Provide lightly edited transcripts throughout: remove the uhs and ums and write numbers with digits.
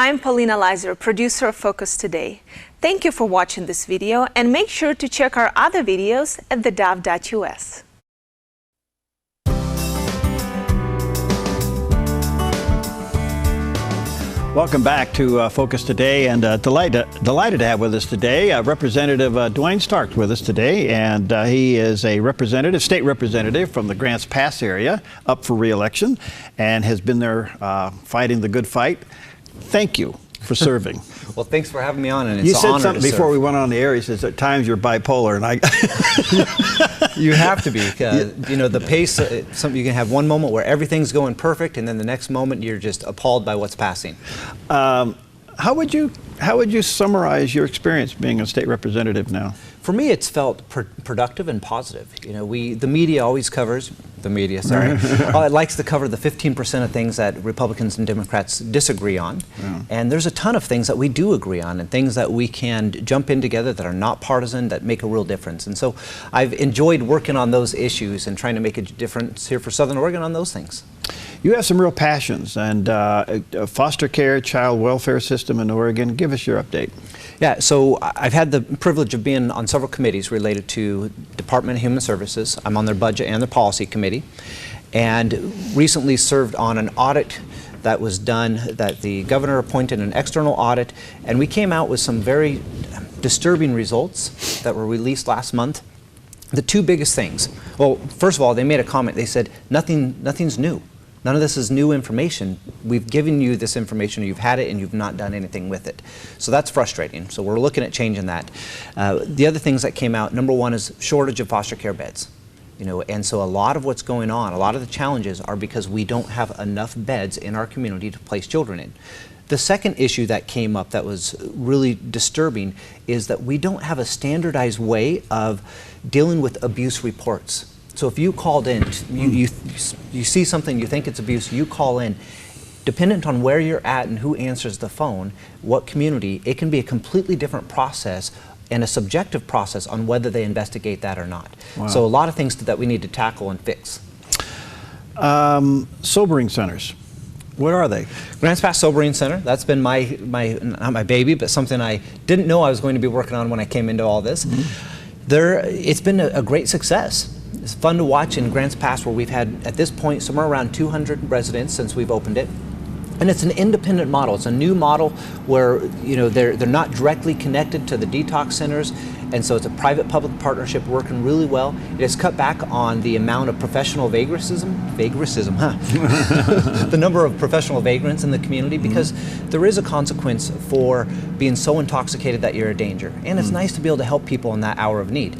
I'm Paulina Leiser, producer of Focus Today. Thank you for watching this video, and make sure to check our other videos at theDove.us. Welcome back to Focus Today, and delighted to have with us today Representative Duane Stark with us today, and he is a representative, state representative from the Grants Pass area, up for re-election, and has been there fighting the good fight. Thank you for serving. Well, thanks for having me on, and it's you an said honor something to before serve. we went on the air. He says at times you're bipolar, and You have to be. You know, the pace. You can have one moment where everything's going perfect, and then the next moment you're just appalled by what's passing. How would you summarize your experience being a state representative now? For me, it's felt productive and positive. You know, the media always covers, it likes to cover the 15% of things that Republicans and Democrats disagree on. Yeah. And there's a ton of things that we do agree on, and things that we can jump in together that are not partisan, that make a real difference. And so I've enjoyed working on those issues and trying to make a difference here for Southern Oregon on those things. You have some real passions, and foster care, child welfare system in Oregon. Give us your update. Yeah, so I've had the privilege of being on several committees related to Department of Human Services. I'm on their budget and their policy committee, and recently served on an audit that was done, that the governor appointed an external audit, and we came out with some very disturbing results that were released last month. The two biggest things, well, first of all, they made a comment. They said nothing's new. None of this is new information. We've given you this information, you've had it, and you've not done anything with it. So that's frustrating. So we're looking at changing that. The other things that came out, number one is shortage of foster care beds. You know, and so a lot of what's going on, a lot of the challenges are because we don't have enough beds in our community to place children in. The second issue that came up that was really disturbing is that we don't have a standardized way of dealing with abuse reports. So if you called in, you see something, you think it's abuse, you call in, dependent on where you're at and who answers the phone, what community, it can be a completely different process and a subjective process on whether they investigate that or not. Wow. So a lot of things that we need to tackle and fix. Sobering centers. What are they? Grants Pass Sobering Center. That's been not my baby, but something I didn't know I was going to be working on when I came into all this. It's been a great success. It's fun to watch in Grants Pass, where we've had, at this point, somewhere around 200 residents since we've opened it. And it's an independent model. It's a new model where, you know, they're not directly connected to the detox centers, and so it's a private-public partnership working really well. It has cut back on the amount of professional vagrantism, the number of professional vagrants in the community, because there is a consequence for being so intoxicated that you're a danger. And it's nice to be able to help people in that hour of need.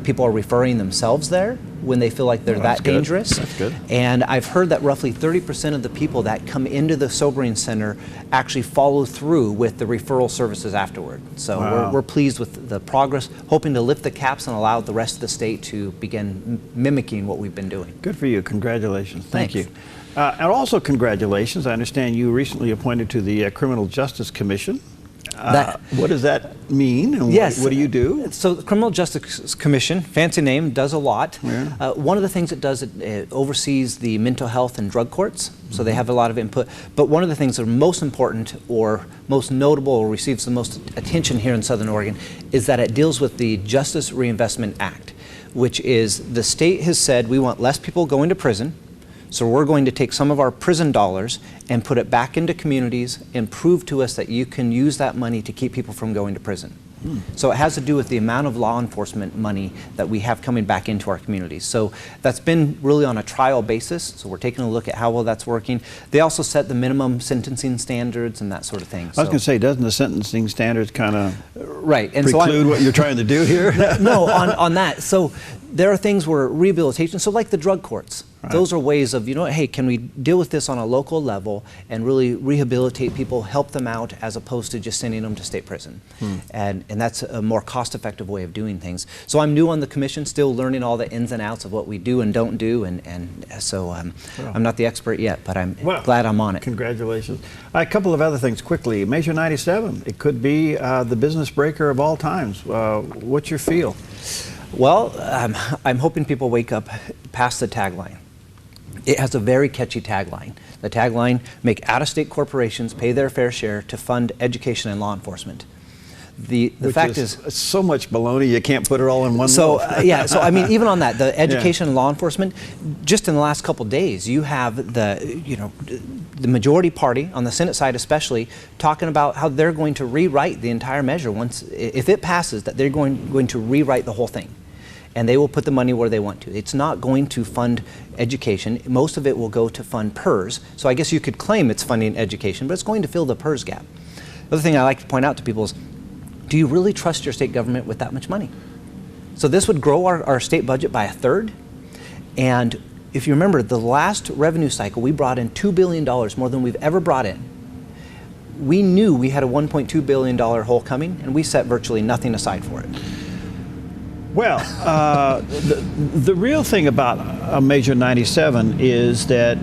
People are referring themselves there when they feel like they're that dangerous. That's good. And I've heard that roughly 30% of the people that come into the sobering center actually follow through with the referral services afterward. So we're pleased with the progress, hoping to lift the caps and allow the rest of the state to begin mimicking what we've been doing. Good for you. Congratulations. Thanks. Thank you. And also congratulations. I understand you recently appointed to the Criminal Justice Commission. What does that mean, and what do you do? So the Criminal Justice Commission, fancy name, does a lot. Yeah. One of the things it does, it oversees the mental health and drug courts, so they have a lot of input. But one of the things that are most important or most notable or receives the most attention here in Southern Oregon is that it deals with the Justice Reinvestment Act, which is the state has said we want less people going to prison. So we're going to take some of our prison dollars and put it back into communities and prove to us that you can use that money to keep people from going to prison. So it has to do with the amount of law enforcement money that we have coming back into our communities. So that's been really on a trial basis. So we're taking a look at how well that's working. They also set the minimum sentencing standards and that sort of thing. I was going to say, doesn't the sentencing standards kind of preclude what you're trying to do here? No, on that. So there are things where rehabilitation, so like the drug courts, those are ways of, you know, hey, can we deal with this on a local level and really rehabilitate people, help them out, as opposed to just sending them to state prison. And that's a more cost-effective way of doing things. So I'm new on the commission, still learning all the ins and outs of what we do and don't do, and so I'm not the expert yet, but I'm glad I'm on it. Congratulations. A couple of other things quickly. Measure 97, it could be the business breaker of all times. What's your feel? Well, I'm hoping people wake up past the tagline. It has a very catchy tagline. The tagline, make out-of-state corporations pay their fair share to fund education and law enforcement. The fact is so much baloney, you can't put it all in one so loaf. yeah, so I mean, even on that, the education and law enforcement, just in the last couple of days, you have the majority party on the Senate side especially talking about how they're going to rewrite the entire measure once, if it passes, that they're going to rewrite the whole thing. And they will put the money where they want to. It's not going to fund education. Most of it will go to fund PERS. So I guess you could claim it's funding education, but it's going to fill the PERS gap. The other thing I like to point out to people is, do you really trust your state government with that much money? So this would grow our state budget by 1/3. And if you remember, the last revenue cycle, we brought in $2 billion more than we've ever brought in. We knew we had a $1.2 billion hole coming, and we set virtually nothing aside for it. Well, the real thing about Measure 97 is that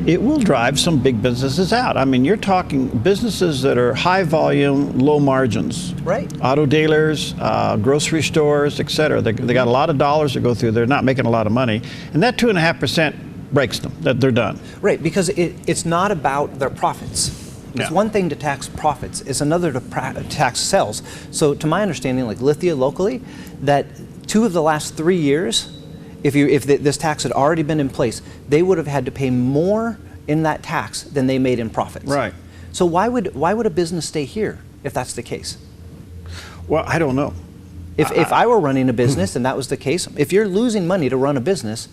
it will drive some big businesses out. I mean, you're talking businesses that are high volume, low margins. Right. Auto dealers, grocery stores, et cetera. They got a lot of dollars to go through. They're not making a lot of money. And that 2.5% breaks them, that they're done. Right, because it's not about their profits. It's one thing to tax profits, it's another to tax sales. So to my understanding, like Lithia locally, that 2 of the last 3 years, if this tax had already been in place, they would have had to pay more in that tax than they made in profits. Right. So why would a business stay here if that's the case? Well, I don't know. If I were running a business and that was the case, if you're losing money to run a business,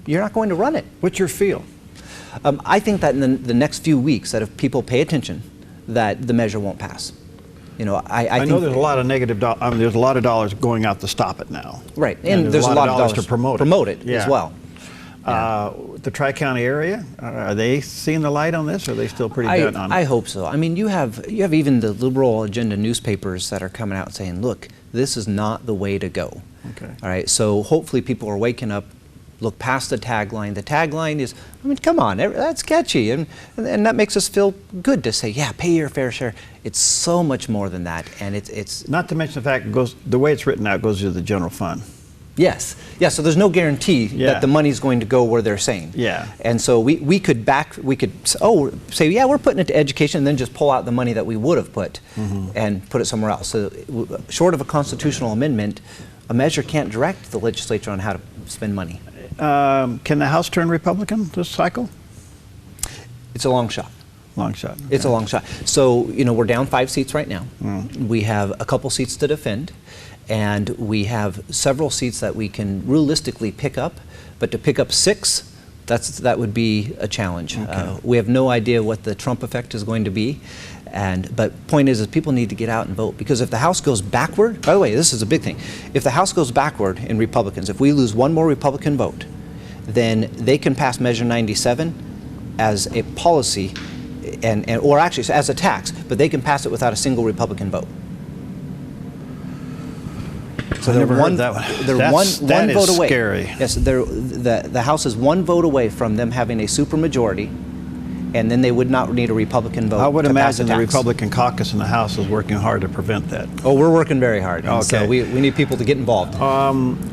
you're not going to run it. What's your feel? I think that in the next few weeks, that if people pay attention, that the measure won't pass. You know, I know there's a lot of negative. I mean, there's a lot of dollars going out to stop it now. Right, and there's a lot of dollars to promote it as well. The Tri-County area, are they seeing the light on this, or are they still pretty bent on it? I hope so. I mean, you have even the liberal agenda newspapers that are coming out saying, look, this is not the way to go. Okay. All right, so hopefully people are waking up, look past the tagline. The tagline is, I mean, come on, that's catchy, and that makes us feel good to say, yeah, pay your fair share. It's so much more than that, and it's not to mention the fact it goes, the way it's written out goes to the general fund. Yes, yeah. So there's no guarantee that the money's going to go where they're saying. Yeah. And so we could say, yeah, we're putting it to education, and then just pull out the money that we would have put and put it somewhere else. So short of a constitutional amendment, a measure can't direct the legislature on how to spend money. Can the House turn Republican this cycle? It's a long shot. Long shot. It's a long shot. So, you know, we're down 5 seats right now. We have a couple seats to defend, and we have several seats that we can realistically pick up. But to pick up 6, that would be a challenge. Okay. We have no idea what the Trump effect is going to be. But point is people need to get out and vote, because if the House goes backward, by the way, this is a big thing. If the House goes backward in Republicans, if we lose one more Republican vote, then they can pass Measure 97 as a policy, or actually as a tax, but they can pass it without a single Republican vote. So I never heard that one. They're one vote away. Scary. Yes, the House is 1 vote away from them having a supermajority, and then they would not need a Republican vote. I would to pass imagine a the tax. Republican caucus in the House is working hard to prevent that. Oh, we're working very hard. And Okay. So we need people to get involved.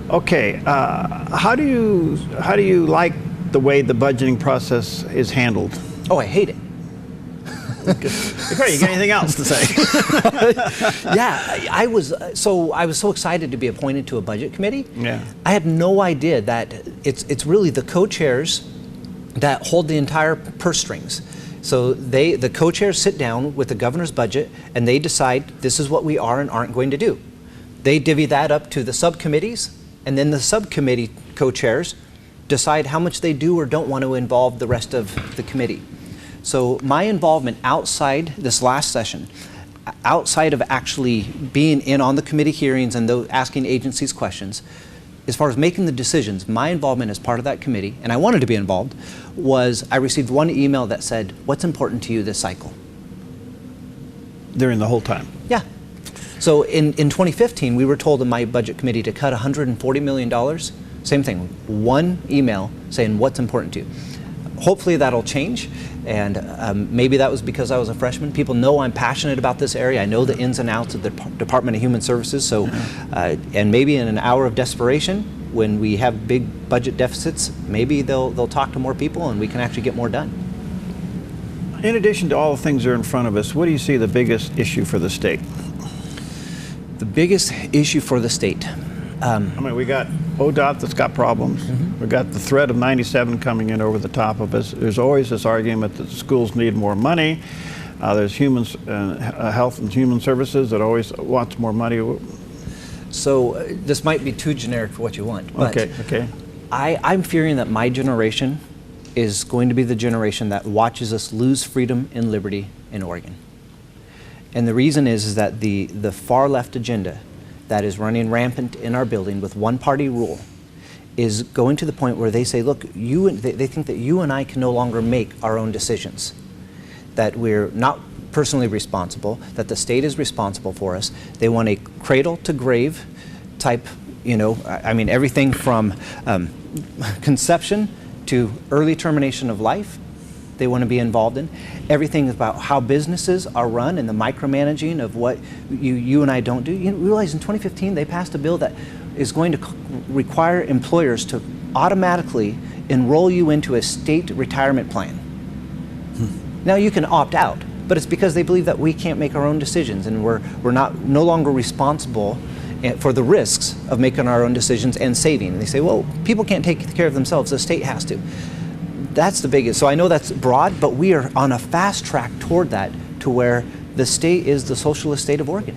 Okay. How do you like the way the budgeting process is handled? Oh, I hate it. Okay, you got anything else to say? Yeah, I was so excited to be appointed to a budget committee. Yeah. I had no idea that it's really the co-chairs that hold the entire purse strings. So the co-chairs sit down with the governor's budget, and they decide this is what we are and aren't going to do. They divvy that up to the subcommittees, and then the subcommittee co-chairs decide how much they do or don't want to involve the rest of the committee. So my involvement outside this last session, outside of actually being in on the committee hearings and asking agencies questions, as far as making the decisions, my involvement as part of that committee, and I wanted to be involved, was I received one email that said, "What's important to you this cycle?" During the whole time? Yeah. So in 2015, we were told in my budget committee to cut $140 million. Same thing, one email saying, "What's important to you?" Hopefully that'll change, and maybe that was because I was a freshman. People know I'm passionate about this area. I know the ins and outs of the Department of Human Services, so, and maybe in an hour of desperation, when we have big budget deficits, maybe they'll talk to more people and we can actually get more done. In addition to all the things that are in front of us, what do you see the biggest issue for the state? The biggest issue for the state. I mean, we got ODOT that's got problems. We got the threat of 97 coming in over the top of us. There's always this argument that schools need more money. There's Health and Human Services that always wants more money. So this might be too generic for what you want, but Okay. I'm fearing that my generation is going to be the generation that watches us lose freedom and liberty in Oregon. And the reason is that the far left agenda that is running rampant in our building with one-party rule is going to the point where they say, look, they think that you and I can no longer make our own decisions, that we're not personally responsible, that the state is responsible for us. They want a cradle to grave type, I mean, everything from conception to early termination of life they want to be involved in. Everything about how businesses are run and the micromanaging of what you and I don't do. You realize in 2015 they passed a bill that is going to require employers to automatically enroll you into a state retirement plan. Now you can opt out, but it's because they believe that we can't make our own decisions and we're no longer responsible for the risks of making our own decisions and saving. And they say, well, people can't take care of themselves, the state has to. That's the biggest. So I know that's broad, but we are on a fast track toward that, to where the state is the socialist state of Oregon.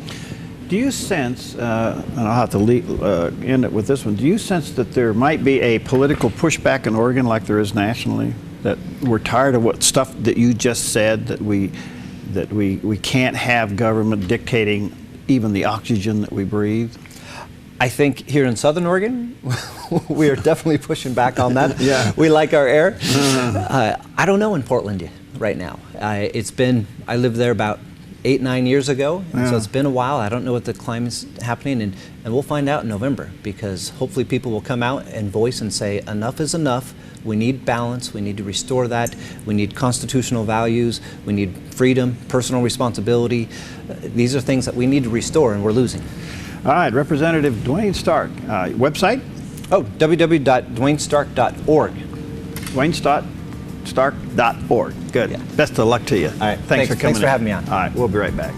Do you sense, and I'll have to end it with this one, do you sense that there might be a political pushback in Oregon like there is nationally? That we're tired of what stuff that you just said, that we can't have government dictating even the oxygen that we breathe? I think here in Southern Oregon, we are definitely pushing back on that. Yeah. We like our air. I don't know in Portland right now. I lived there about 8-9 years ago, so it's been a while. I don't know what the climate's happening, and we'll find out in November, because hopefully people will come out and voice and say enough is enough. We need balance. We need to restore that. We need constitutional values. We need freedom, personal responsibility. These are things that we need to restore, and we're losing. All right, Representative Duane Stark. Website? Oh, www.duanestark.org. DuaneStark.org. Good. Yeah. Best of luck to you. All right. Thanks for coming Thanks for having me on. All right, we'll be right back.